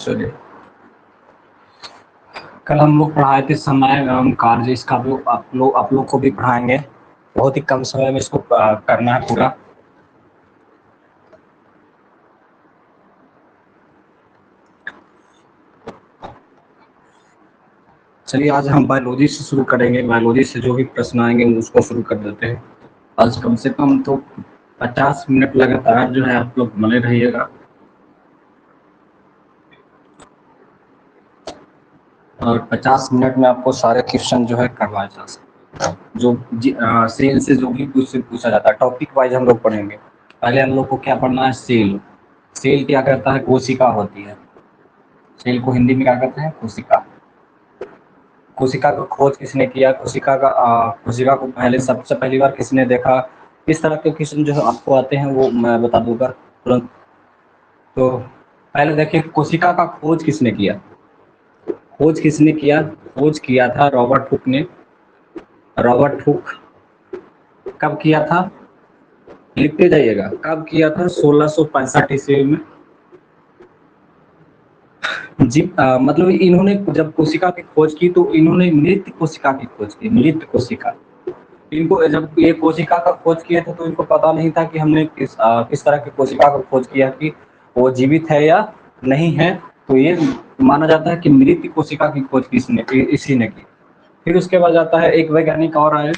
चलिए, कल हम लोग पढ़ाए थे समय एवं कार्य, इसका भी आप लोग को भी पढ़ाएंगे। बहुत ही कम समय में इसको करना है पूरा। चलिए, आज हम बायोलॉजी से शुरू करेंगे। बायोलॉजी से जो भी प्रश्न आएंगे उसको शुरू कर देते हैं। आज कम से कम तो 50 मिनट लगातार जो है आप लोग बने रहिएगा और 50 मिनट में आपको सारे क्वेश्चन जो है करवाए जा सकते हैं। जो सेल से जो भी पूछा जाता है, टॉपिक वाइज हम लोग पढ़ेंगे। पहले हम लोग को क्या पढ़ना है? सेल। सेल क्या करता है? कोशिका होती है। सेल को हिंदी में क्या कहते हैं? कोशिका। कोशिका का खोज किसने किया? कोशिका को पहले सबसे पहली बार किसने देखा? इस तरह के क्वेश्चन जो आपको आते हैं वो मैं बता दूंगा तुरंत। तो पहले देखिए, कोशिका का खोज किसने किया? खोज किसने किया? खोज किया था रॉबर्ट हुक ने। रॉबर्ट हुक कब किया था? लिखते जाइएगा, कब किया था? 1665 ईस्वी में। जी, मतलब इन्होंने जब कोशिका की खोज की तो इन्होंने मृत कोशिका की खोज की। मृत कोशिका, इनको जब ये कोशिका का खोज किए थे तो इनको पता नहीं था कि हमने किस तरह की कोशिका का खोज किया, कि वो जीवित है या नहीं है। तो ये माना जाता है कि मृत कोशिका की खोज इसी ने की। फिर उसके बाद जाता है एक वैज्ञानिक और आए,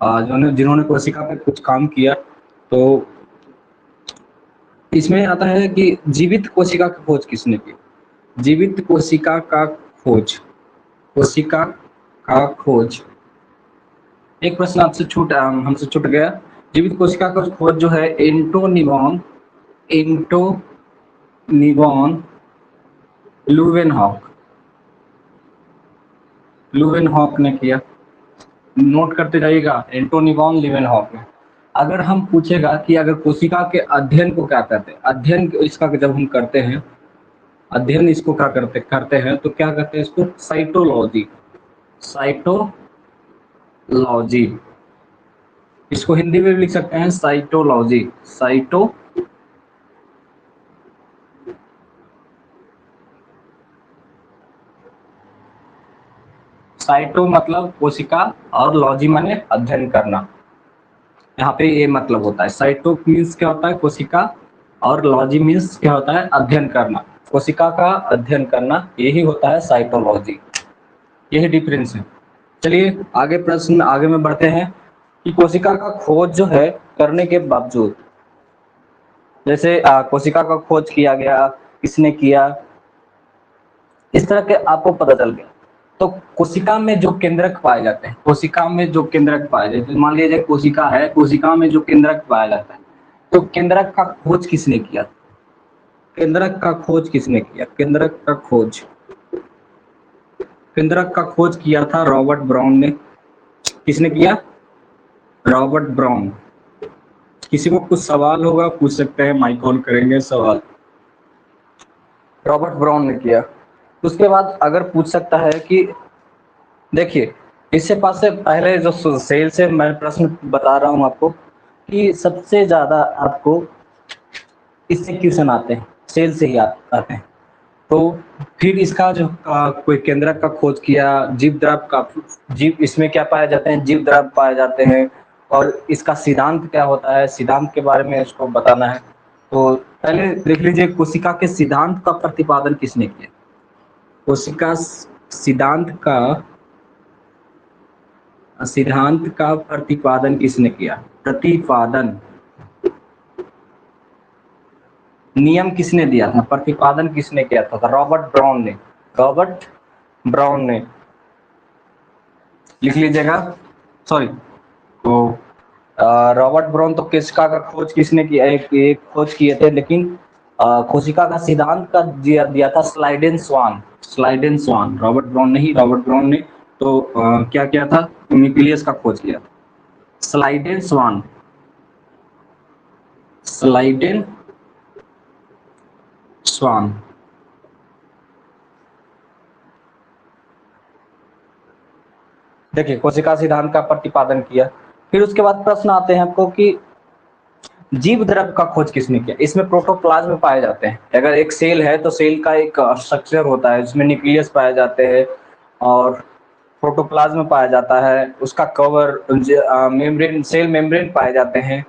जिन्होंने कोशिका पे कुछ काम किया। तो इसमें आता है कि जीवित कोशिका की खोज किसने की? जीवित कोशिका का खोज, कोशिका का खोज। एक प्रश्न हमसे छूट गया। जीवित कोशिका का खोज जो है एंटोनिवॉन लुवेनहॉक लुवेनहॉक ने किया। नोट करते जाइएगा, एंटोनिवॉन लुवेनहॉक ने। अगर हम पूछेगा कि अगर कोशिका के अध्ययन को क्या कहते हैं, अध्ययन इसका जब हम करते हैं, अध्ययन इसको क्या करते हैं तो क्या कहते हैं इसको? साइटोलॉजी। साइटोलॉजी, इसको हिंदी में भी लिख सकते हैं साइटोलॉजी। साइटो मतलब कोशिका और लॉजी माने अध्ययन करना। यहाँ पे ये मतलब होता है। साइटो मीन्स क्या होता है? कोशिका, और लॉजी मीन्स क्या होता है? अध्ययन करना। कोशिका का अध्ययन करना, यही होता है साइटोलॉजी। यही डिफरेंस है। चलिए आगे में बढ़ते हैं कि कोशिका का खोज जो है करने के बावजूद, जैसे कोशिका का खोज किया गया, किसने किया, इस तरह के आपको पता चल गया। तो कोशिका में जो केंद्रक पाए जाते हैं, कोशिका में जो केंद्रक पाए जाते हैं, मान लीजिए कोशिका है, कोशिका में जो केंद्रक पाया जाता है, तो केंद्रक का खोज किसने किया? केंद्रक का खोज किसने किया? केंद्रक का खोज किया था रॉबर्ट ब्राउन ने। किसने किया? Robert brown. किसी को कुछ सवाल होगा पूछ सकते हैं, माइक ऑन करेंगे सवाल। रॉबर्ट ब्राउन ने किया। उसके बाद अगर पूछ सकता है कि देखिए, इससे पास से पहले जो सेल से मैं प्रश्न बता रहा हूं आपको कि सबसे ज्यादा आपको इससे क्वेश्चन आते हैं, सेल से ही आते हैं। तो फिर इसका जो कोई केंद्रक का खोज किया, जीव इसमें क्या पाए जाते हैं? जीव द्रव पाए जाते हैं। और इसका सिद्धांत क्या होता है, सिद्धांत के बारे में इसको बताना है। तो पहले देख लीजिए, कोशिका के सिद्धांत का प्रतिपादन किसने किया? कोशिका सिद्धांत का प्रतिपादन किसने किया? प्रतिपादन, नियम किसने दिया था? प्रतिपादन किसने किया था? रॉबर्ट ब्राउन ने। रॉबर्ट ब्राउन ने, लिख लीजिएगा। सॉरी, तो रॉबर्ट ब्राउन तो कोशिका का खोज किसने किया? एक खोज किए थे, लेकिन कोशिका का सिद्धांत का दिया था स्लाइडेन स्वान। रॉबर्ट ब्राउन नहीं, रॉबर्ट ब्राउन ने तो क्या किया था? न्यूक्लियस का खोज किया था। स्लाइडेन स्वान। देखिए, कोशिका सिद्धांत का प्रतिपादन किया। फिर उसके बाद प्रश्न आते हैं आपको कि जीव द्रव का खोज किसने किया? इसमें प्रोटोप्लाज्म पाए जाते हैं। अगर एक सेल है तो सेल का एक स्ट्रक्चर होता है, जिसमें न्यूक्लियस पाए जाते हैं और प्रोटोप्लाज्म पाया जाता है, उसका कवर, मेम्ब्रेन, सेल मेम्ब्रेन पाए जाते हैं।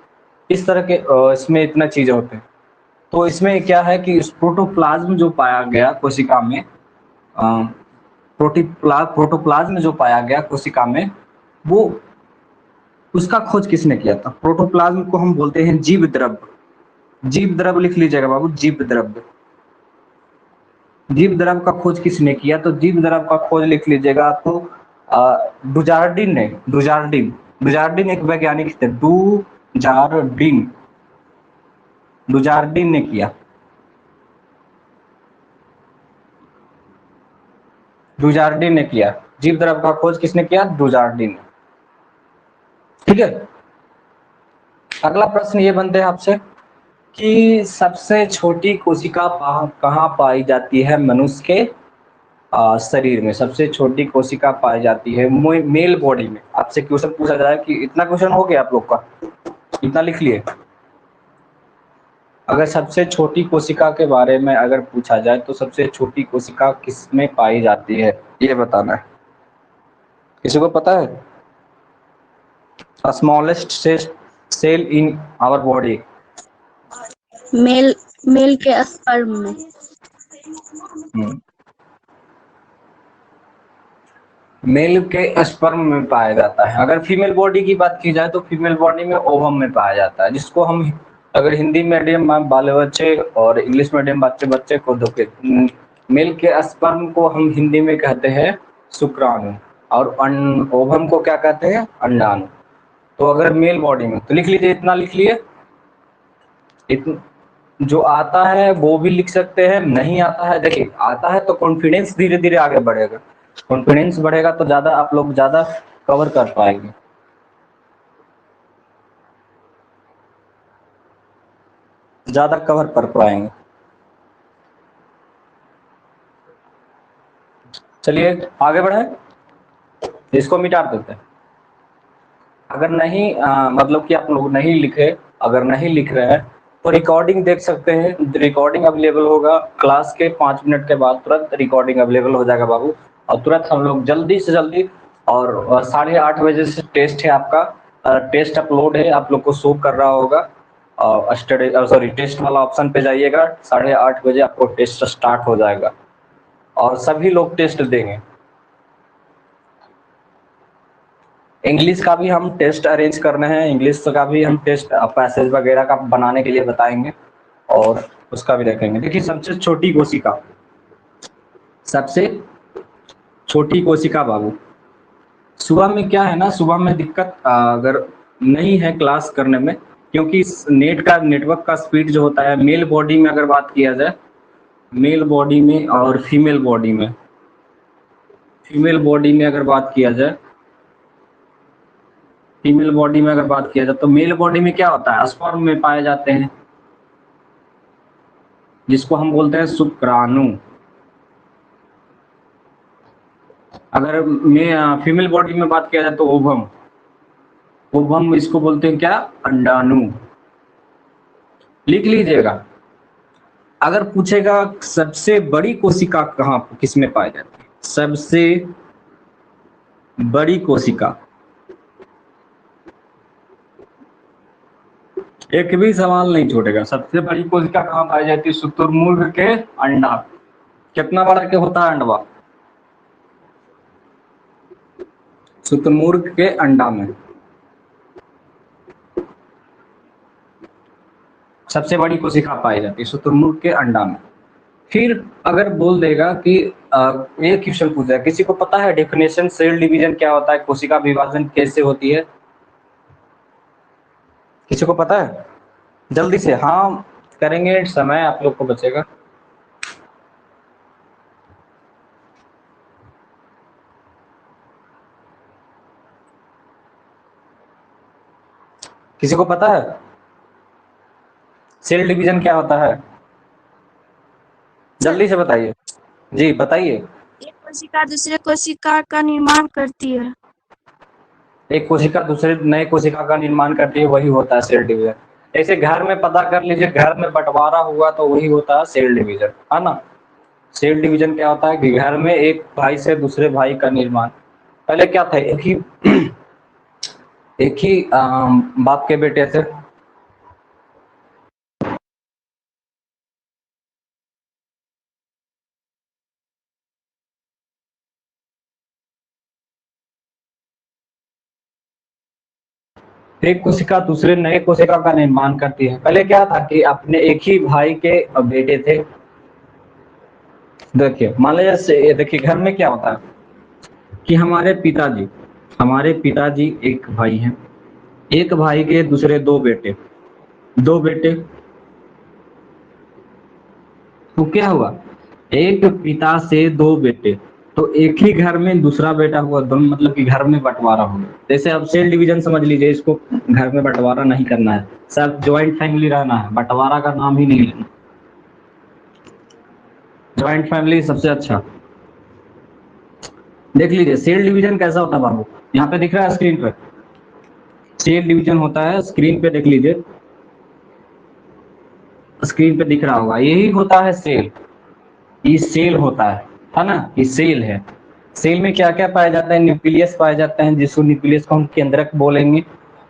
इस तरह के इसमें इतना चीजें होते हैं। तो इसमें क्या है कि इस प्रोटोप्लाज्म जो पाया गया कोशिका में, प्रोटोप्लाज्म जो पाया गया कोशिका में, वो उसका खोज किसने किया था? प्रोटोप्लाज्म को हम बोलते हैं जीव द्रव। जीव द्रव लिख लीजिएगा बाबू, जीव द्रव। जीव द्रव का खोज किसने किया? तो जीव द्रव का खोज लिख लीजिएगा तो डुजार्डिन ने। डुजार्डिन एक वैज्ञानिक थे। डुजार्डिन ने किया। डुजार्डिन ने किया। जीव द्रव का खोज किसने किया? डुजार्डिन ने। ठीक है। अगला प्रश्न ये बनते हैं आपसे कि सबसे छोटी कोशिका कहाँ पाई जाती है मनुष्य के शरीर में? सबसे छोटी कोशिका पाई जाती है मेल बॉडी में। आपसे क्वेश्चन पूछा जाए कि इतना क्वेश्चन हो गया आप लोग का, इतना लिख लिए। अगर सबसे छोटी कोशिका के बारे में अगर पूछा जाए तो सबसे छोटी कोशिका किसमें पाई जाती है, ये बताना है। किसी को पता है? Smallest cell in our body. Male के स्पर्म में। मेल के स्पर्म में पाया जाता है। अगर फीमेल बॉडी की बात की जाए तो फीमेल बॉडी में ओवम में पाया जाता है, जिसको हम अगर हिंदी मीडियम बाले बच्चे और इंग्लिश मीडियम बच्चे को देखे, मेल के स्पर्म को हम हिंदी में कहते हैं शुक्राणु, और ओवम को क्या कहते हैं? अंडाणु। तो अगर मेल बॉडी में तो लिख लीजिए, इतना लिख लिए। जो आता है वो भी लिख सकते हैं, नहीं आता है, देखिए आता है तो कॉन्फिडेंस धीरे धीरे आगे बढ़ेगा। कॉन्फिडेंस बढ़ेगा तो ज्यादा आप लोग ज्यादा कवर कर पाएंगे। ज्यादा कवर कर पाएंगे। चलिए आगे बढ़े, इसको मिटा देते हैं। अगर नहीं मतलब कि आप लोग नहीं लिखे, अगर नहीं लिख रहे हैं तो रिकॉर्डिंग देख सकते हैं। रिकॉर्डिंग अवेलेबल होगा क्लास के 5 मिनट के बाद, तुरंत रिकॉर्डिंग अवेलेबल हो जाएगा बाबू। और तुरंत हम लोग जल्दी से जल्दी, और 8:30 बजे से टेस्ट है आपका। टेस्ट अपलोड है, आप लोग को शो कर रहा होगा। टेस्ट वाला ऑप्शन पे जाइएगा, 8:30 बजे आपको टेस्ट स्टार्ट हो जाएगा और सभी लोग टेस्ट देंगे। इंग्लिश का भी हम टेस्ट अरेंज कर रहे हैं, इंग्लिश का भी हम टेस्ट पैसेज वगैरह का बनाने के लिए बताएंगे और उसका भी देखेंगे। देखिए सबसे छोटी कोशिका, सबसे छोटी कोशिका बाबू, सुबह में क्या है ना, सुबह में दिक्कत अगर नहीं है क्लास करने में, क्योंकि नेटवर्क का स्पीड जो होता है मेल बॉडी में, अगर बात किया जाए मेल बॉडी में और फीमेल बॉडी में, अगर बात किया जाए, फीमेल बॉडी में अगर बात किया जाए तो मेल बॉडी में क्या होता है? स्पर्म में पाए जाते हैं, जिसको हम बोलते हैं शुक्राणु। अगर मैं फीमेल बॉडी में बात किया जाए तो ओवम इसको बोलते हैं क्या? अंडाणु। लिख लीजिएगा। अगर पूछेगा सबसे बड़ी कोशिका कहाँ किस में पाई जाती है, सबसे बड़ी कोशिका, एक भी सवाल नहीं छूटेगा। सबसे बड़ी कोशिका कहाँ पाई जाती है? शुतुरमुर्ग के अंडा। कितना बड़ा के होता है अंडवा? शुतुरमुर्ग के अंडा में सबसे बड़ी कोशिका पाई जाती है, शुतुरमुर्ग के अंडा में। फिर अगर बोल देगा कि एक क्वेश्चन पूछ जाए, किसी को पता है डेफिनेशन सेल डिवीजन क्या होता है, कोशिका विभाजन कैसे होती है? किसी को पता है? जल्दी से हाँ करेंगे, समय आप लोग को बचेगा। किसी को पता है सेल डिवीजन क्या होता है? जल्दी से बताइए जी, बताइए। एक कोशिका दूसरे कोशिका का निर्माण करती है। एक कोशिका दूसरे नए कोशिका का निर्माण करती है, वही होता है सेल डिवीजन। ऐसे घर में पता कर लीजिए, घर में बंटवारा हुआ तो वही होता है सेल डिवीजन, है ना। सेल डिवीजन क्या होता है कि घर में एक भाई से दूसरे भाई का निर्माण। पहले क्या था, एक ही बाप के बेटे थे, एक कोशिका दूसरे नए कोशिका का निर्माण करती है। पहले क्या था कि अपने एक ही भाई के बेटे थे। देखिए मान लीजिए, ये देखिए घर में क्या होता है कि हमारे पिताजी एक भाई हैं, एक भाई के दूसरे दो बेटे, तो क्या हुआ, एक पिता से दो बेटे, तो एक ही घर में दूसरा बेटा हुआ, दोनों मतलब कि घर में बंटवारा हो गया। जैसे अब सेल डिवीजन समझ लीजिए, इसको घर में बंटवारा नहीं करना है, सब ज्वाइंट फैमिली रहना है, बंटवारा का नाम ही नहीं लेना। ज्वाइंट फैमिली सबसे अच्छा। देख लीजिए सेल डिवीजन कैसा होता है बाबू, यहाँ पे दिख रहा है स्क्रीन पे, सेल डिवीजन होता है, स्क्रीन पे देख लीजिए, स्क्रीन पे दिख रहा होगा, यही होता है सेल। ये सेल होता है ना, ये सेल है। सेल में क्या क्या पाया जाता है, न्यूक्लियस पाए जाते हैं, जिसको न्यूक्लियस को हम केंद्रक बोलेंगे,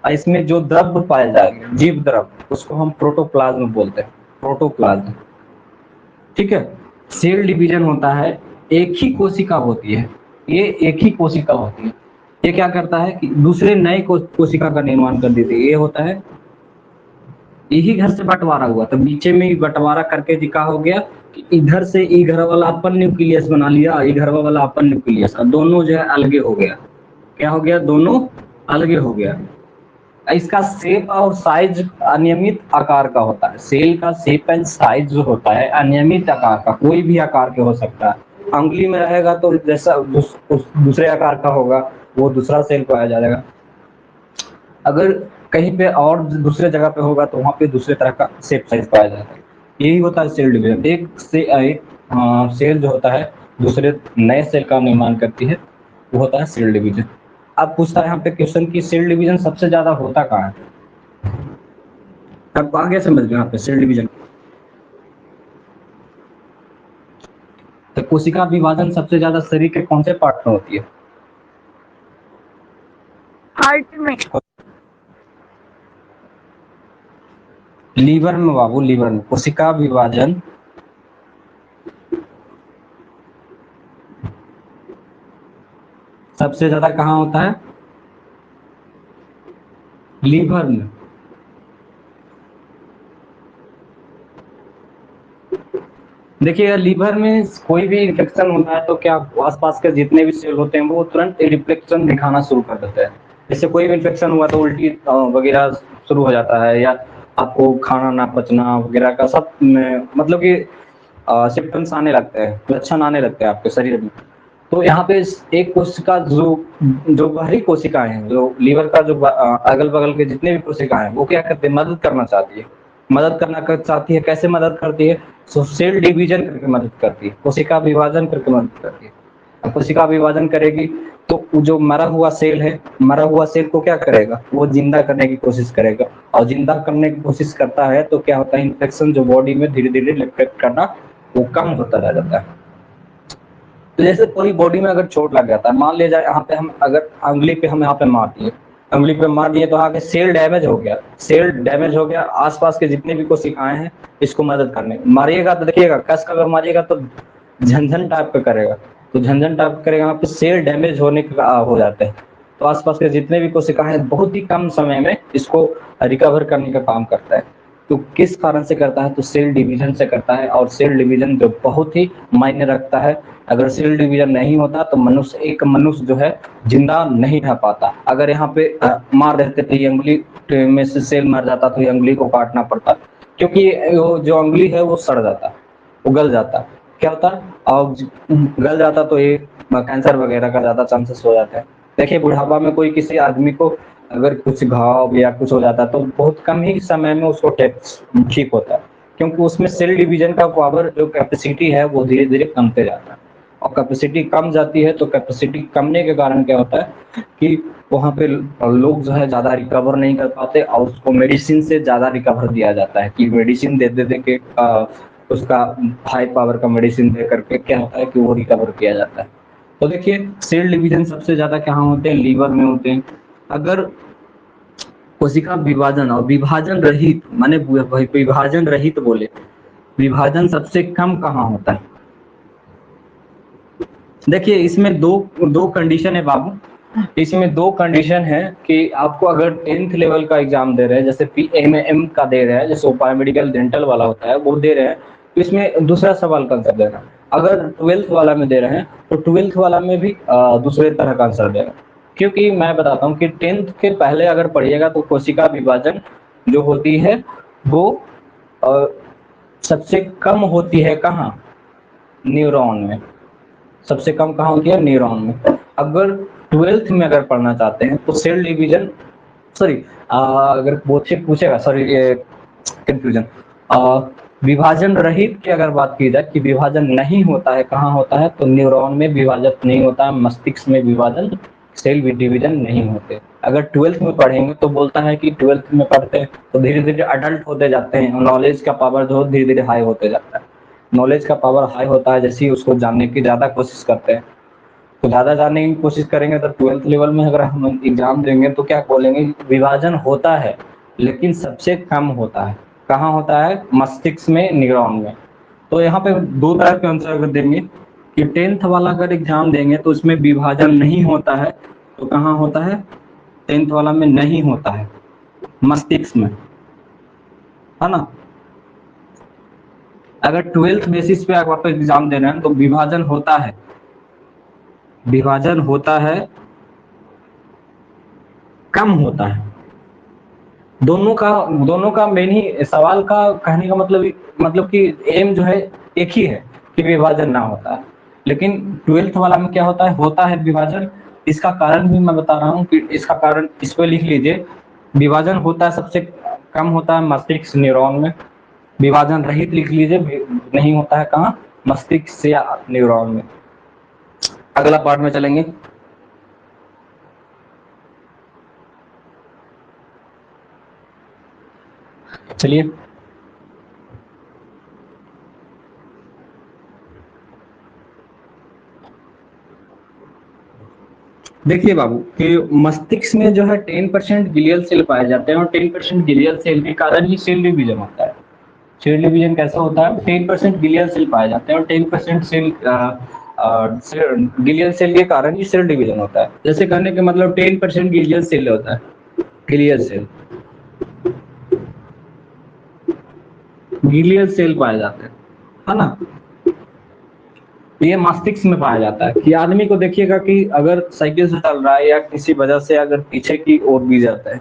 और इसमें जो द्रव्य पाए जाएंगे, जीव द्रव्य, उसको हम प्रोटोप्लाज्म बोलते हैं, प्रोटोप्लाज्म। ठीक है, सेल डिवीजन होता है, एक ही कोशिका होती है, ये एक ही कोशिका होती है, ये क्या करता है कि दूसरे नए कोशिका का निर्माण कर देती है। ये होता है, यही घर से बंटवारा हुआ, तो बीचे में ही बंटवारा करके दिखा हो गया कि इधर से ई घर वाला अपन न्यूक्लियस बना लिया, ई घर वाला अपन न्यूक्लियस, दोनों जो है अलगे हो गया। क्या हो गया, दोनों अलगे हो गया। इसका शेप और साइज अनियमित आकार का होता है। सेल का शेप एंड साइज जो होता है अनियमित आकार का, कोई भी आकार के हो सकता है। अंगुली में रहेगा तो जैसा दूसरे आकार का होगा, वो दूसरा सेल पाया जाएगा। अगर कहीं पे और दूसरे जगह पे होगा तो वहां पे दूसरे तरह का शेप साइज पाया जाता है। यही होता है सेल डिवीजन। एक सेल जो होता है दूसरे नए सेल का निर्माण करती है, वो होता है सेल डिवीजन। अब पूछता है यहाँ पे क्वेश्चन की सेल डिवीजन सबसे ज्यादा होता कहाँ है। अब आगे समझ गए यहाँ पे सेल डिवीजन। तो कोशिका विभाजन सबसे ज्यादा शरीर के कौन से पार्ट में होती है, हार्ट में। लीवर में बाबू, लीवर में। कोशिका विभाजन सबसे ज्यादा कहाँ होता है, लीवर में। देखिए लीवर में कोई भी इन्फेक्शन होता है तो क्या आसपास के जितने भी सेल होते हैं वो तुरंत रिफ्लेक्शन दिखाना शुरू कर देते हैं। जैसे कोई भी इन्फेक्शन हुआ तो उल्टी वगैरह शुरू हो जाता है, या आपको खाना ना पचना वगैरह का सब मतलब कि सिम्टम्स आने लगते हैं, लक्षण आने लगते हैं आपके शरीर में। तो यहाँ पे एक कोशिका जो जो बाहरी कोशिकाएं हैं, जो लीवर का जो अगल बगल के जितने भी कोशिकाएं हैं, वो क्या करते हैं, मदद करना चाहती है। मदद करना चाहती है, कैसे मदद करती है, सो सेल डिवीजन करके मदद करती है, कोशिका विभाजन करके मदद करती है। अब कोशिका विभाजन करेगी तो जो मरा हुआ सेल है, मरा हुआ सेल को क्या करेगा, वो जिंदा करने की कोशिश करेगा, और जिंदा करने की कोशिश करता है तो क्या होता है, इन्फेक्शन जो बॉडी में धीरे धीरे इफेक्ट करना वो कम होता रह जाता है। तो जैसे पूरी बॉडी में अगर चोट लग जाता है, मान लिया जाए यहाँ पे हम अगर अंगुली पे हम यहाँ पे मार दिए, अंगुली पे मार दिए तो आगे सेल डैमेज हो गया, सेल डैमेज हो गया, आसपास के जितने भी कोशिकाएं हैं इसको मदद करने, मारिएगा तो देखिएगा कस का अगर मारिएगा तो झनझन टाइप का करेगा, तो झनझन टाइप करेगा, वहाँ पे सेल डैमेज होने का हो जाते हैं। तो आसपास के जितने भी कोशिकाएं बहुत ही कम समय में इसको रिकवर करने का काम करता है। तो किस कारण से करता है, तो सेल डिवीजन से करता है, और सेल डिवीजन जो बहुत ही मायने रखता है। अगर सेल डिवीजन नहीं होता तो एक मनुष्य जो है जिंदा नहीं रह पाता। अगर यहाँ पे मार देते थे, ये अंगुली में से सेल मर जाता तो ये अंगुली को काटना पड़ता, क्योंकि वो जो अंगुली है वो सड़ जाता, वो गल जाता, क्या होता है, और गल जाता तो ये कैंसर वगैरह का ज्यादा चांसेस हो जाता है। देखिए बुढ़ापा में कोई किसी आदमी को अगर कुछ घाव या कुछ हो जाता है तो बहुत कम ही समय में उसको ठीक होता है, क्योंकि उसमें सेल डिवीजन का पावर जो कैपेसिटी है वो धीरे धीरे कमते जाता है। और कैपेसिटी कम जाती है, तो कैपेसिटी कमने के कारण क्या होता है कि वहाँ पे लोग जो है ज़्यादा रिकवर नहीं कर पाते और उसको मेडिसिन से ज़्यादा रिकवर दिया जाता है कि मेडिसिन दे दे के उसका हाई पावर का मेडिसिन दे करके क्या होता है कि वो रिकवर किया जाता है। तो देखिए सेल डिवीजन सबसे ज़्यादा कहाँ होते हैं, लीवर में होते हैं। अगर कोशिका विभाजन और विभाजन रहित माने विभाजन रहित बोले, विभाजन सबसे कम कहाँ होता है? देखिए इसमें दो दो कंडीशन है बाबू, इसमें दो कंडीशन है कि आपको अगर 10th लेवल का एग्जाम दे रहे हैं, जैसे PMAM का दे रहे हैं, जैसे पैरामेडिकल डेंटल वाला होता है वो दे रहे हैं, तो इसमें दूसरा सवाल का आंसर देना। अगर 12th वाला में दे रहे हैं तो 12th वाला में भी दूसरे तरह का आंसर देना, क्योंकि मैं बताता हूँ कि 10th के पहले अगर पढ़िएगा तो कोशिका विभाजन जो होती है वो सबसे कम होती है कहाँ? न्यूरॉन में। सबसे कम कहाँ होती है? न्यूरॉन में। अगर 12th में अगर पढ़ना चाहते हैं तो सेल डिवीजन सॉरी अगर पूछेगा सॉरी कंफ्यूजन, विभाजन रहित की अगर बात की जाए कि विभाजन नहीं होता है कहाँ होता है, तो न्यूरॉन में विभाजन नहीं होता है, मस्तिष्क में विभाजन सेल डिवीजन नहीं होते। अगर 12th में पढ़ेंगे तो बोलता है कि 12th में पढ़ते हैं तो धीरे धीरे अडल्ट होते जाते हैं, नॉलेज का पावर जो धीरे धीरे हाई होते जाता है। नॉलेज का पावर हाई होता है जैसे ही उसको जानने की ज़्यादा कोशिश करते हैं, तो ज़्यादा जानने की कोशिश करेंगे तो 12th लेवल में अगर हम एग्जाम देंगे तो क्या बोलेंगे? विभाजन होता है लेकिन सबसे कम होता है। कहाँ होता है? मस्तिष्क में, न्यूरॉन में। तो यहाँ पे दो तरह के आंसर अगर देंगे कि 10th वाला अगर एग्जाम देंगे तो उसमें विभाजन नहीं होता है, तो कहाँ होता है? 10th वाला में नहीं होता है, मस्तिष्क में, है ना। अगर 12th बेसिस पे आप एग्जाम दे रहे हैं तो विभाजन होता है, विभाजन होता है, कम होता है। दोनों का मेन ही सवाल का कहने का मतलब कि एम जो है एक ही है कि विभाजन ना होता है, लेकिन 12th वाला में क्या होता है विभाजन। इसका कारण भी मैं बता रहा हूँ कि इसका कारण इस पे लिख लीजिए। विभाजन होता है सबसे कम होता है मस्तिष्क न्यूरॉन में, विभाजन रहित लिख लीजिए, नहीं होता है कहाँ? मस्तिष्क या न्यूरॉन में। अगला पार्ट में चलेंगे। चलिए देखिए बाबू कि मस्तिष्क में जो है 10% ग्लियल सेल पाए जाते हैं और 10% ग्लियल सेल के कारण ही सेल डिवीजन होता है। सेल डिवीजन कैसा होता है? 10% ग्लियल सेल पाए जाते हैं और 10% सेल ग्लियल सेल के कारण ही सेल डिवीजन होता है। जैसे कहने के मतलब 10% ग्लियल सेल होता है, ग्लियल सेल पाए जाते हैं, है ना। ये मस्तिष्क में पाया जाता है कि आदमी को देखिएगा कि अगर साइकिल से चल रहा है या किसी वजह से अगर पीछे की ओर गिर जाता है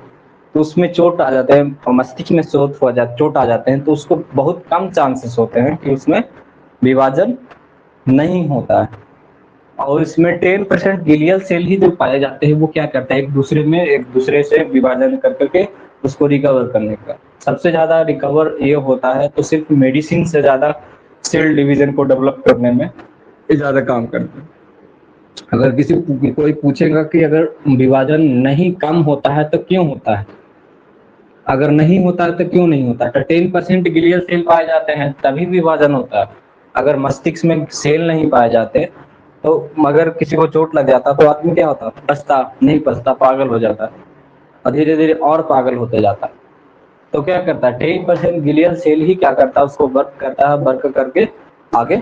तो उसमें चोट आ जाते हैं, मस्तिष्क में चोट आ जाते हैं, तो उसको बहुत कम चांसेस होते हैं कि उसमें विभाजन नहीं होता है। और इसमें 10% ग्लियल सेल ही जो पाए जाते हैं वो क्या करता है? एक दूसरे से विभाजन कर करके उसको रिकवर करने का। सबसे ज्यादा रिकवर ये होता है तो सिर्फ मेडिसिन से ज्यादा सेल डिवीजन को डेवलप करने में ज्यादा काम करते हैं। अगर कोई पूछेगा कि अगर विभाजन नहीं कम होता है तो क्यों होता है, अगर नहीं होता है तो क्यों नहीं होता है, तो 10% ग्लियल सेल पाए जाते हैं तभी विभाजन होता है। अगर मस्तिष्क में सेल नहीं पाए जाते तो अगर किसी को चोट लग जाता तो आदमी क्या होता? बचता नहीं, बचता, पागल हो जाता और धीरे धीरे और पागल होते जाता। तो क्या करता है? 10% ग्लियल सेल ही क्या करता है? उसको वर्क करता है, वर्क करके आगे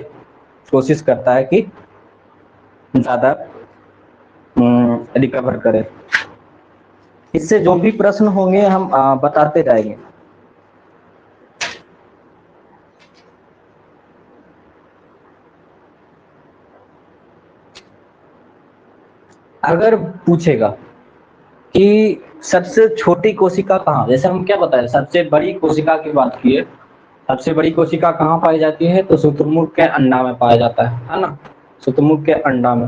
कोशिश करता है कि ज्यादा रिकवर करे। इससे जो भी प्रश्न होंगे हम बताते जाएंगे। अगर पूछेगा कि सबसे छोटी कोशिका कहाँ, जैसे हम क्या बताए सबसे बड़ी कोशिका की बात की है, सबसे बड़ी कोशिका कहाँ पाई जाती है? तो शुतुरमुर्ग के अंडा में पाया जाता है ना, शुतुरमुर्ग के अंडा में।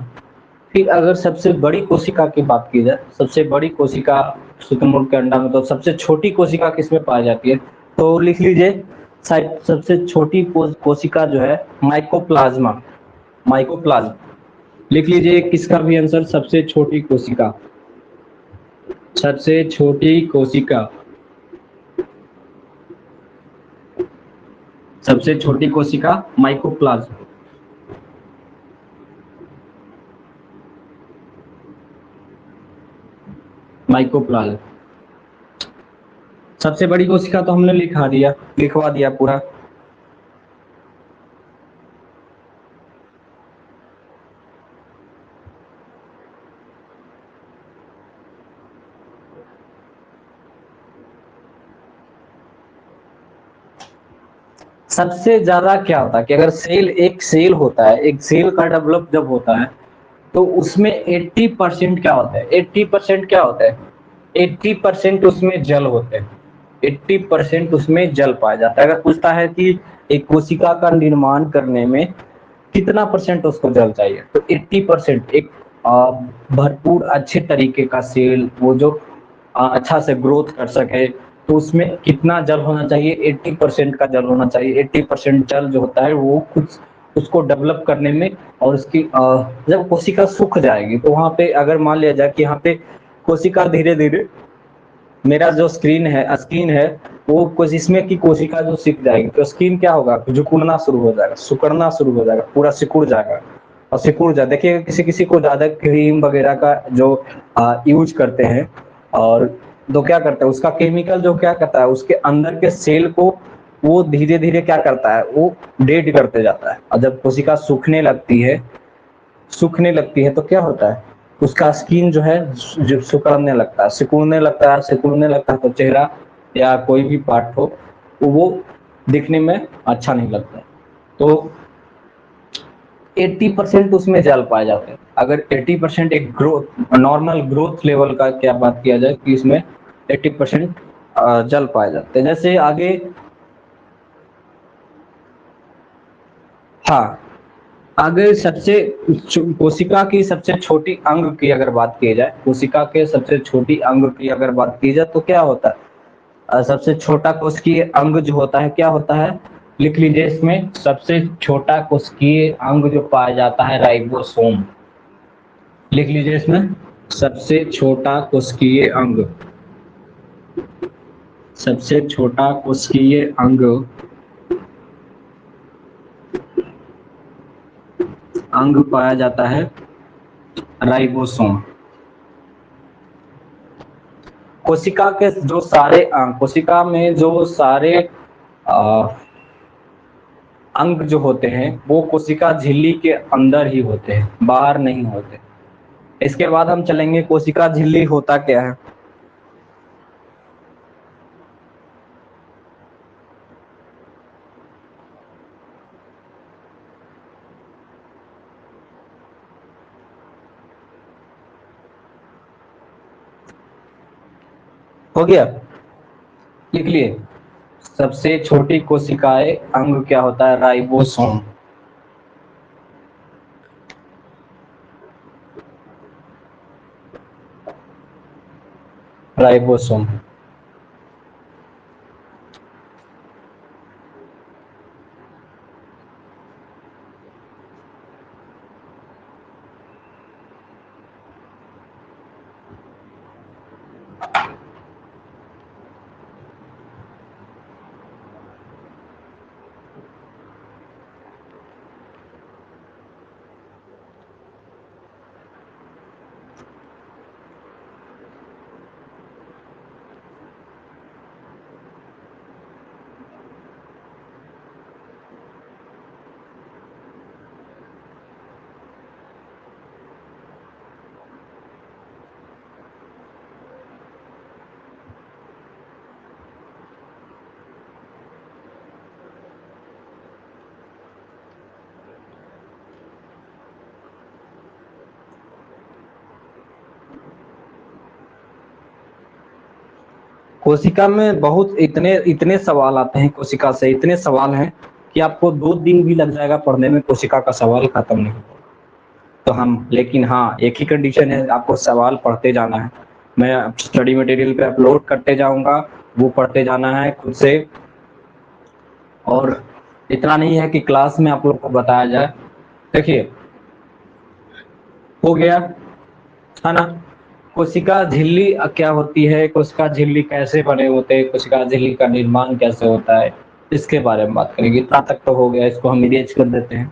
फिर अगर सबसे बड़ी कोशिका की बात की जाए, सबसे बड़ी कोशिका शुतुरमुर्ग के अंडा में, तो सबसे छोटी कोशिका किसमें पाई जाती है? तो लिख लीजिए शायद सबसे छोटी कोशिका जो है माइकोप्लाज्मा, लिख लीजिए किसका भी आंसर, सबसे छोटी कोशिका, सबसे छोटी कोशिका, सबसे छोटी कोशिका माइकोप्लाज्म। माइकोप्लाज्म। सबसे बड़ी कोशिका तो हमने लिखवा दिया पूरा। सबसे ज्यादा क्या होता है कि अगर एक सेल होता है, एक सेल का डेवलप जब होता है तो उसमें 80% क्या होता है, 80% क्या होता है, 80% उसमें जल होते हैं, 80% उसमें जल पाया जाता है। अगर पूछता है कि एक कोशिका का निर्माण करने में कितना परसेंट उसको जल चाहिए, तो 80% एक भरपूर अच्छे तरीके का सेल, वो जो अच्छा से ग्रोथ कर सके, तो उसमें कितना जल होना चाहिए, 80% का जल होना चाहिए। 80% जल जो होता है वो कुछ उसको डेवलप करने में, और उसकी जब कोशिका सूख जाएगी तो वहां पे अगर मान लिया जाए कि यहाँ पे कोशिका धीरे धीरे, मेरा जो स्क्रीन है वो कुछ इसमें की कोशिका जो सिक जाएगी तो स्किन क्या होगा, झुकना शुरू हो जाएगा, सिकुड़ना शुरू हो जाएगा, पूरा सिकुड़ जाएगा। और सिकुड़ जाए, देखिए किसी किसी को ज्यादा क्रीम वगैरह का जो यूज करते हैं, और तो क्या करता है उसका केमिकल जो क्या करता है उसके अंदर के सेल को वो धीरे धीरे क्या करता है, वो डेड करते जाता है। और जब कोशिका सूखने लगती है तो क्या होता है, उसका स्किन जो है जो सिकुड़ने लगता है तो चेहरा या कोई भी पार्ट हो तो वो दिखने में अच्छा नहीं लगता। तो 80% उसमें जल पाए जाते हैं। अगर 80% एक ग्रोथ, नॉर्मल ग्रोथ लेवल का क्या बात किया जाए कि इसमें 80% जल पाए जाते हैं। जैसे आगे, हाँ, अगर कोशिका की सबसे छोटी अंग की अगर बात की जाए, कोशिका के सबसे छोटी अंग की अगर बात की जाए तो क्या होता है, सबसे छोटा कोशिकीय अंग जो होता है क्या होता है, लिख लीजिए इसमें, सबसे छोटा कोशिकीय अंग जो पाया जाता है राइबोसोम। लिख लीजिए इसमें, सबसे छोटा कोशिकीय अंग, सबसे छोटा कोशिकीय अंग पाया जाता है राइबोसोम। कोशिका में जो सारे अंग जो होते हैं वो कोशिका झिल्ली के अंदर ही होते हैं, बाहर नहीं होते। इसके बाद हम चलेंगे कोशिका झिल्ली होता क्या है। हो गया, लिख लिए, सबसे छोटी कोशिकाएं अंग क्या होता है, राइबोसोम। राइबोसोम। कोशिका में बहुत इतने इतने सवाल आते हैं, कोशिका से इतने सवाल हैं कि आपको 2 दिन भी लग जाएगा पढ़ने में, कोशिका का सवाल खत्म नहीं होगा। तो हम, लेकिन हाँ, एक ही कंडीशन है, आपको सवाल पढ़ते जाना है। मैं स्टडी मटेरियल पे अपलोड करते जाऊंगा, वो पढ़ते जाना है खुद से। और इतना नहीं है कि क्लास में आप लोग को बताया जाए। देखिए, हो गया, है ना। कोशिका झिल्ली क्या होती है, कोशिका झिल्ली कैसे बने होते हैं, कोशिका झिल्ली का निर्माण कैसे होता है, इसके बारे में बात करेंगे। इतना तक तो हो गया, इसको हम इरेज कर देते हैं।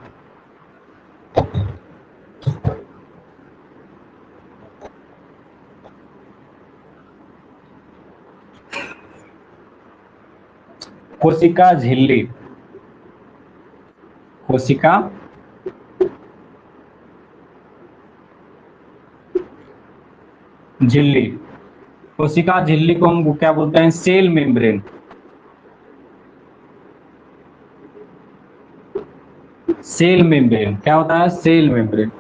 कोशिका झिल्ली, कोशिका झिल्ली, कोशिका झिल्ली को हम क्या बोलते हैं, सेल मेम्ब्रेन। सेल मेम्ब्रेन क्या होता है, सेल मेम्ब्रेन।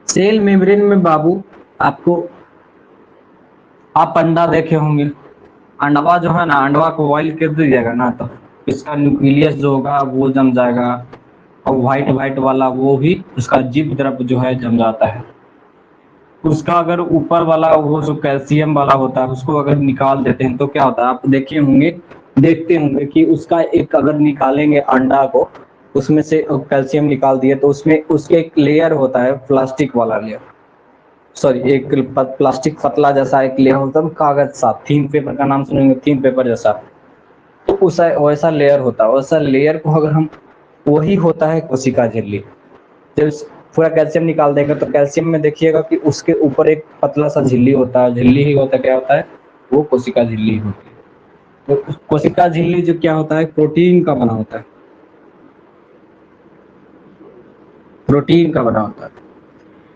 सेल मेम्ब्रेन में बाबू आपको, आप अंडा देखे होंगे, अंडवा जो है ना, अंडवा को बॉइल कर दीजिएगा ना, तो इसका न्यूक्लियस जो होगा वो जम जाएगा, और व्हाइट व्हाइट वाला वो भी उसका जीव द्रव जो है जम जाता है। उसका अगर ऊपर वाला वो जो कैल्शियम वाला होता है उसको अगर निकाल देते हैं तो क्या होता है, आप देखे होंगे, देखते होंगे कि उसका एक अगर निकालेंगे अंडा को, उसमें से कैल्शियम निकाल दिए तो उसमें उसके एक लेयर होता है, प्लास्टिक वाला लेयर, सॉरी एक प्लास्टिक पतला जैसा एक लेयर होता है, कागज सा, थीन पेपर का नाम सुनेंगे, थीन पेपर जैसा, तो उस वैसा लेयर होता है। वैसा लेयर को अगर हम, वही होता है कोशिका झिल्ली। जब पूरा कैल्शियम निकाल देगा तो कैल्शियम में देखिएगा कि उसके ऊपर एक पतला सा झिल्ली होता है, झिल्ली ही होता है, क्या होता है, वो कोशिका झिल्ली होती है। तो कोशिका झिल्ली जो क्या होता है, प्रोटीन का बना होता है, प्रोटीन का बना होता है।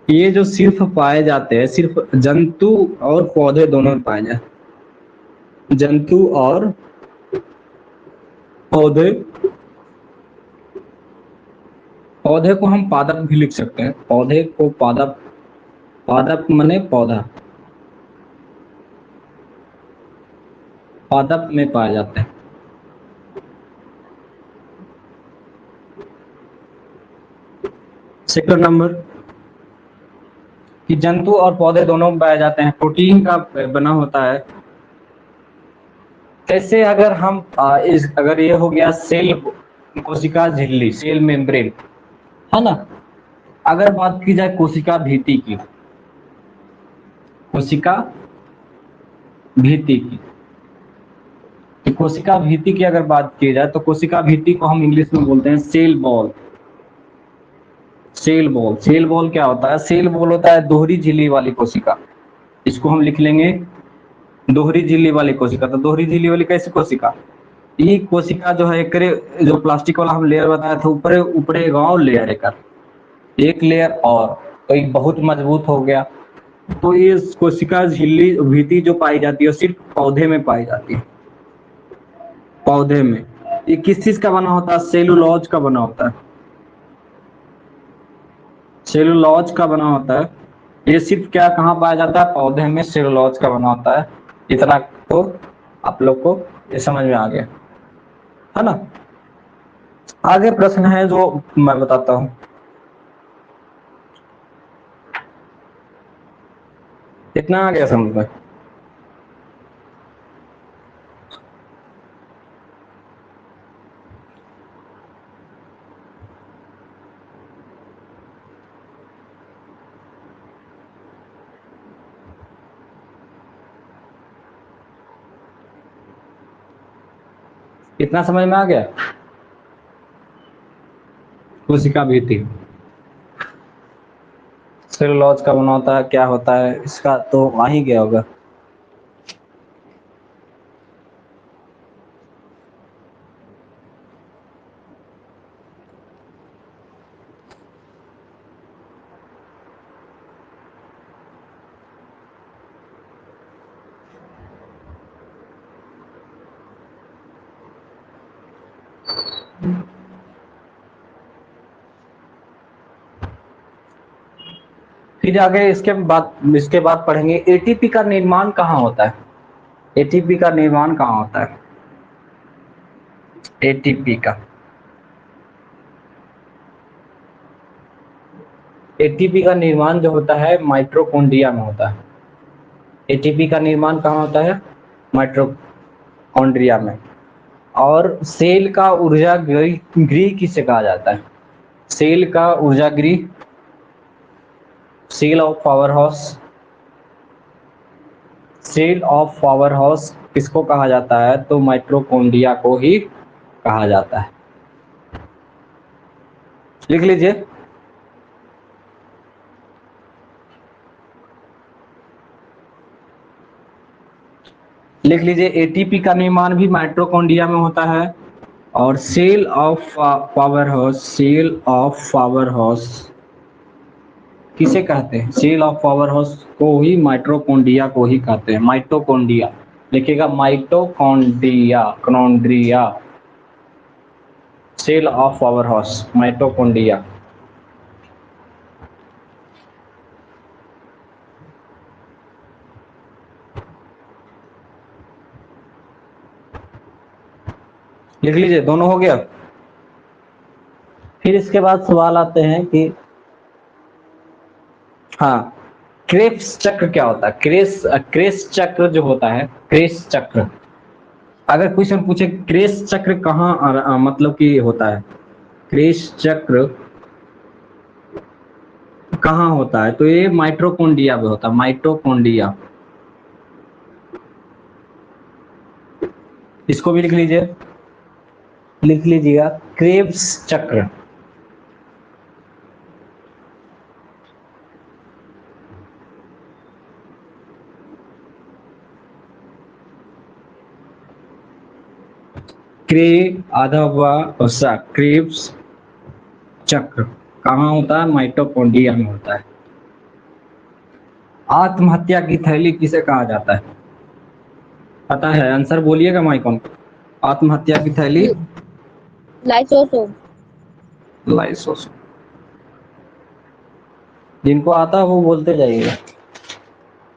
ये जो सिर्फ पाए जाते हैं, सिर्फ जंतु और पौधे दोनों में पाए जाते हैं, जंतु और पौधे। पौधे को हम पादप भी लिख सकते हैं, पौधे को पादप, पादप माने पौधा, पादप में पाए जाते हैं। सेकंड नंबर कि जंतु और पौधे दोनों में पाए जाते हैं, प्रोटीन का बना होता है। कैसे, अगर हम अगर ये हो गया सेल, कोशिका झिल्ली, सेल मेम्ब्रेन, है ना। अगर बात की जाए कोशिका भित्ति की, कोशिका भित्ति की, तो कोशिका भित्ति की अगर बात की जाए तो कोशिका भित्ति को हम इंग्लिश में बोलते हैं cell wall. Cell wall, cell wall क्या होता है, सेल बॉल होता है दोहरी झिल्ली वाली कोशिका। इसको हम लिख लेंगे दोहरी झिल्ली वाली कोशिका। तो दोहरी झिल्ली वाली कैसी कोशिका, ये कोशिका जो है, एक जो प्लास्टिक वाला हम लेयर बताया था, ऊपर ऊपर गांव लेयर एक लेयर और, तो ये बहुत मजबूत हो गया। तो ये कोशिका झिल्ली भित्ति जो पाई जाती है सिर्फ पौधे में पाई जाती है, पौधे में। ये किस चीज का बना होता है, सेलुलोज का बना होता है, सेलुलोज का बना होता है। ये सिर्फ क्या कहाँ पाया जाता है, पौधे में सेलुलोज का बना होता है। इतना तो आप लोग को ये समझ में आ गया, है ना। आगे प्रश्न है जो मैं बताता हूँ। इतना आ गया समझ में। इतना समझ में आ गया, कोशिका भित्ति सेलुलोज का बना होता है, क्या होता है इसका तो आ ही गया होगा। फिर आगे इसके बाद पढ़ेंगे एटीपी का निर्माण कहाँ होता है, एटीपी का निर्माण कहाँ होता है, एटीपी का, एटीपी का निर्माण जो होता है माइटोकॉन्ड्रिया में होता है। एटीपी का निर्माण कहाँ होता है, माइटोकॉन्ड्रिया में। और सेल का ऊर्जा गृह किसे कहा जाता है, सेल का ऊर्जा गृह cell of power house, cell of power house किसको कहा जाता है? तो माइटोकॉन्ड्रिया को ही कहा जाता है। लिख लीजिए। लिख लीजिए, एटीपी का निर्माण भी माइटोकॉन्ड्रिया में होता है। और cell of power house, cell of power house किसे कहते हैं? सेल ऑफ पावर हाउस को ही माइटोकॉन्ड्रिया को ही कहते हैं। माइटोकॉन्ड्रिया लिखिएगा, mitochondria, chondria, cell of power house, mitochondria. लिख लीजिए, दोनों हो गया। फिर इसके बाद सवाल आते हैं कि हाँ, क्रेब्स चक्र क्या होता है? क्रेस चक्र जो होता है, क्रेस चक्र, अगर क्वेश्चन पूछे क्रेस चक्र कहाँ मतलब कि होता है, क्रेस चक्र कहाँ होता है, तो ये माइटोकॉन्ड्रिया में होता है। माइटोकॉन्ड्रिया, इसको भी लिख लीजिए, लिख लीजिएगा, क्रेब्स चक्र। आधा हुआ उसका क्रेब्स चक्र कहाँ होता है? माइटोकॉन्ड्रिया में होता है। आत्महत्या की थैली किसे कहा जाता है? पता है? आंसर बोलिएगा माइकॉन। आत्महत्या की थैली लाइसोसोम। लाइसोसोम। जिनको आता है वो बोलते जाइएगा,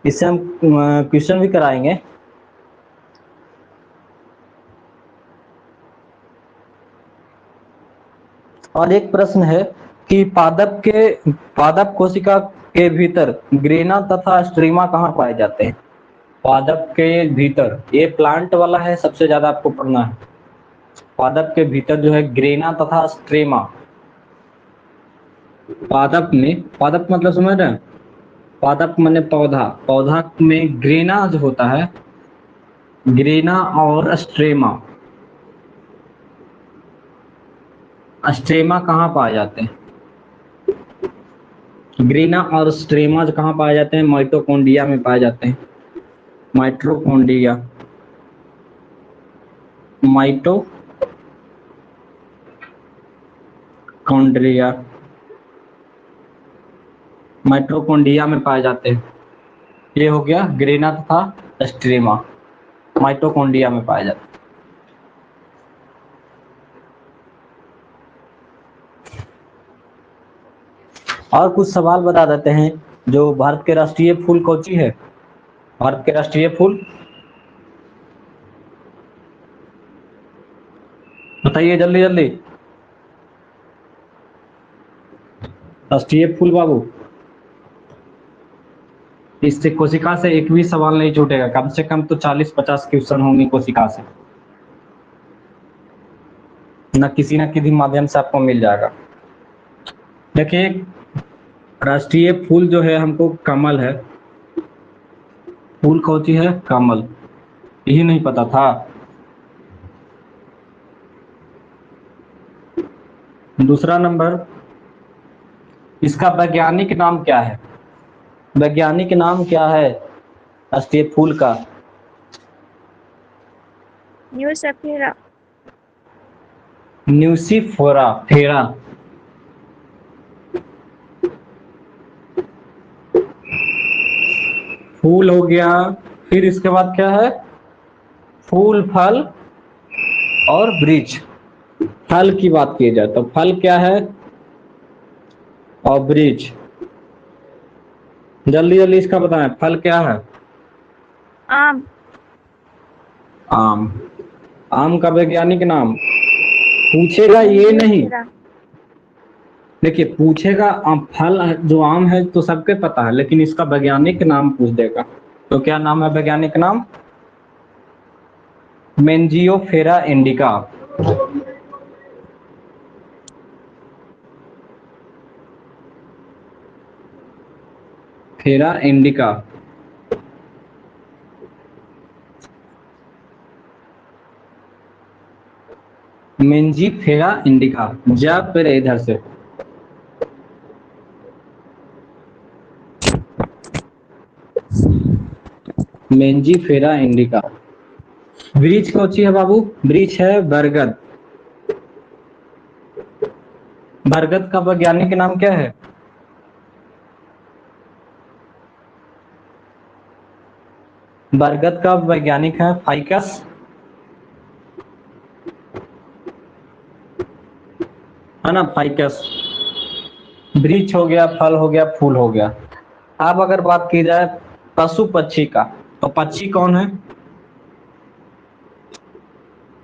इससे हम क्वेश्चन भी कराएंगे। और एक प्रश्न है कि पादप कोशिका के भीतर ग्रेना तथा स्ट्रीमा कहाँ पाए जाते हैं? पादप के भीतर, ये प्लांट वाला है, सबसे ज्यादा आपको पढ़ना है। पादप के भीतर जो है ग्रेना तथा स्ट्रेमा, पादप में, पादप मतलब समझ रहे हैं? पादप माने पौधा, पौधा में ग्रेना जो होता है, ग्रेना और स्ट्रेमा, स्ट्रेमा कहाँ पाए जाते हैं? ग्रेना और स्ट्रेमा कहाँ पाए जाते हैं? माइटोकॉन्ड्रिया में पाए जाते हैं। माइटोकॉन्ड्रिया, माइटोकॉन्ड्रिया, माइटोकॉन्ड्रिया में पाए जाते हैं। ये हो गया ग्रेना तथा स्ट्रेमा, माइटोकॉन्ड्रिया में पाए जाते हैं। और कुछ सवाल बता देते हैं। जो भारत के राष्ट्रीय फूल कौन सी है? भारत के राष्ट्रीय फूल बताइए जल्दी जल्दी। राष्ट्रीय फूल बाबू, इससे कोशिका से एक भी सवाल नहीं छूटेगा, कम से कम तो 40-50 क्वेश्चन होंगे कोशिका से, न किसी माध्यम से आपको मिल जाएगा। देखिए, राष्ट्रीय फूल जो है हमको कमल है। फूल कौन सी है? कमल। यही नहीं पता था? दूसरा नंबर, इसका वैज्ञानिक नाम क्या है? वैज्ञानिक नाम क्या है राष्ट्रीय फूल का? न्यूसफेरा। न्यूसीफोरा फेरा। फूल हो गया। फिर इसके बाद क्या है? फूल, फल और वृक्ष। फल की बात की जाए तो फल क्या है और वृक्ष, जल्दी जल्दी इसका बताएं, फल क्या है? आम। आम। आम का वैज्ञानिक नाम पूछेगा ये नहीं, न्यूसफेरा। देखिए पूछेगा फल जो आम है तो सबके पता है, लेकिन इसका वैज्ञानिक नाम पूछ देगा। तो क्या नाम है वैज्ञानिक नाम? मेंजियोफेरा इंडिका। फेरा इंडिका। मेंजी फेरा इंडिका। जा फिर इधर से। मेंजी फेरा इंडिका। वृक्ष कौन सी है बाबू? वृक्ष है बरगद। बरगद का वैज्ञानिक नाम क्या है? बरगद का वैज्ञानिक है फाइकस। है ना, फाइकस। वृक्ष हो गया, फल हो गया, फूल हो गया। अब अगर बात की जाए पशु पक्षी का, तो पक्षी कौन है?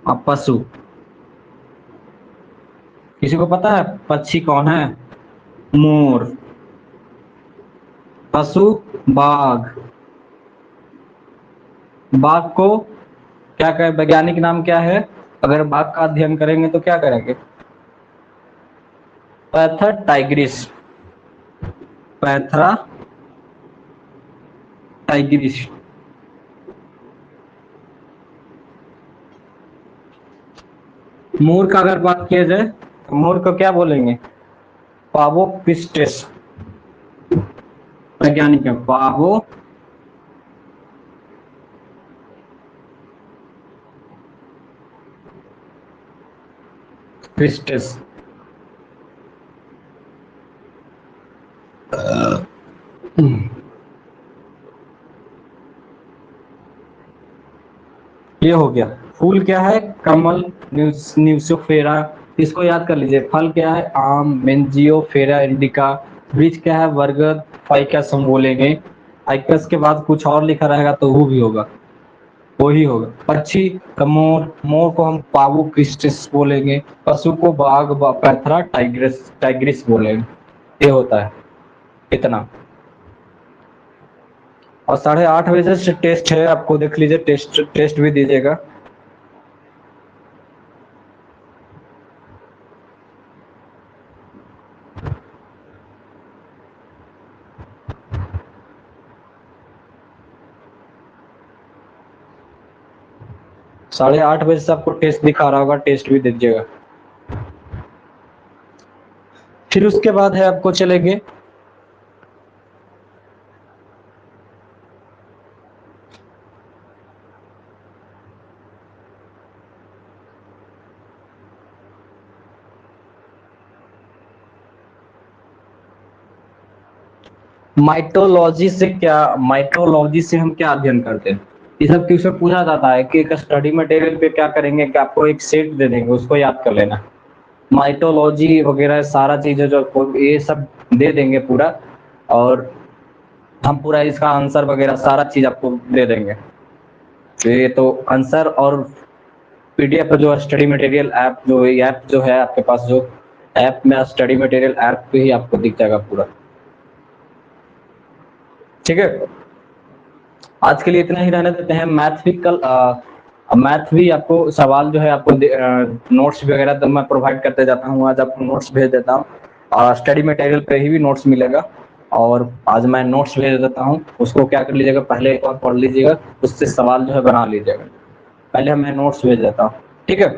अब पशु किसी को पता है पक्षी कौन है? मोर। पशु बाघ। बाघ को क्या कहे, वैज्ञानिक नाम क्या है? अगर बाघ का अध्ययन करेंगे तो क्या करेंगे? पैथर टाइग्रिस। पैथरा टाइग्रिस। मोर का अगर बात किया जाए तो मोर को क्या बोलेंगे? पावो पिस्टेस। वैज्ञानिक है पावो पिस्टेस। ये हो गया। फूल क्या है? कमल, न्यूसिफेरा। इसको याद कर लीजिए। फल क्या है? आम, मेंजियो फेरा इंडिका। वृक्ष क्या है? बरगद, फाइकस हम बोलेंगे। फाइकस के बाद कुछ और लिखा रहेगा तो वो भी होगा, वही होगा। पक्षी का मोर, मोर को हम पावो क्रिस्टिस बोलेंगे। पशु को बाघ, पैथरा टाइग्रिस, टाइग्रिस बोलेंगे। ये होता है इतना। और 8:30 बजे से टेस्ट है, आपको देख लीजिए, टेस्ट टेस्ट भी दीजिएगा। साढ़े आठ बजे से आपको टेस्ट दिखा रहा होगा, टेस्ट भी दीजिएगा। फिर उसके बाद है आपको चलेंगे माइटोलॉजी से। क्या माइटोलॉजी से हम क्या अध्ययन करते हैं? ये सब क्वेश्चन पूछा जाता है कि एक स्टडी मटेरियल पे क्या करेंगे कि आपको एक सेट दे देंगे, उसको याद कर लेना। माइटोलॉजी वगैरह सारा चीजें जो ये सब दे देंगे पूरा, और हम पूरा इसका आंसर वगैरह सारा चीज आपको दे देंगे। तो ये तो आंसर और पीडीएफ जो स्टडी मटेरियल ऐप, जो है आपके पास, जो ऐप में स्टडी मटेरियल ऐप पे ही आपको दिख जाएगा पूरा। ठीक है, आज के लिए इतना ही रहने देते हैं। मैथ भी आपको सवाल जो है आपको नोट्स वगैरह तो मैं प्रोवाइड करते जाता हूँ। आज आपको नोट्स भेज देता हूँ, स्टडी मटेरियल पे ही भी नोट्स मिलेगा। और आज मैं नोट्स भेज देता हूँ, उसको क्या कर लीजिएगा, पहले एक बार पढ़ लीजिएगा, उससे सवाल जो है बना लीजिएगा। पहले मैं नोट्स भेज देता हूँ, ठीक है।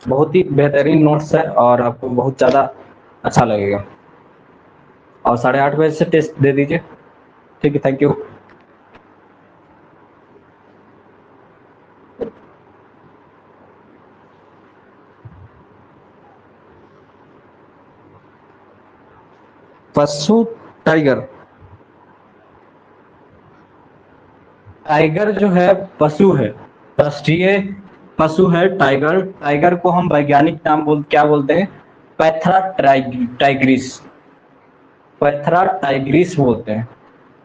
बहुत ही बेहतरीन नोट्स है और आपको बहुत ज़्यादा अच्छा लगेगा। और 8:30 बजे से टेस्ट दे दीजिए, ठीक है। Thank you. पशु टाइगर। टाइगर जो है पशु है, राष्ट्रीय पशु है टाइगर। टाइगर को हम वैज्ञानिक नाम क्या बोलते हैं? पैथरा टाइग्रिस। पैथरा टाइग्रिस बोलते हैं।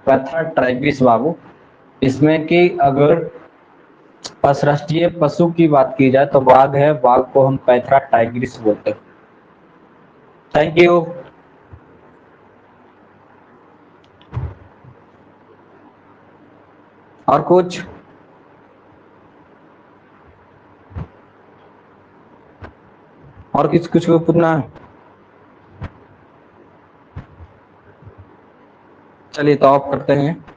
पैथरा टाइग्रिस बाबू। इसमें कि अगर राष्ट्रीय पशु की बात की जाए तो बाघ है, बाघ को हम पैथरा टाइग्रिस बोलते हैं। Thank you. और कुछ? और किस कुछ को पूछना है? चलिए तो ऑफ करते हैं।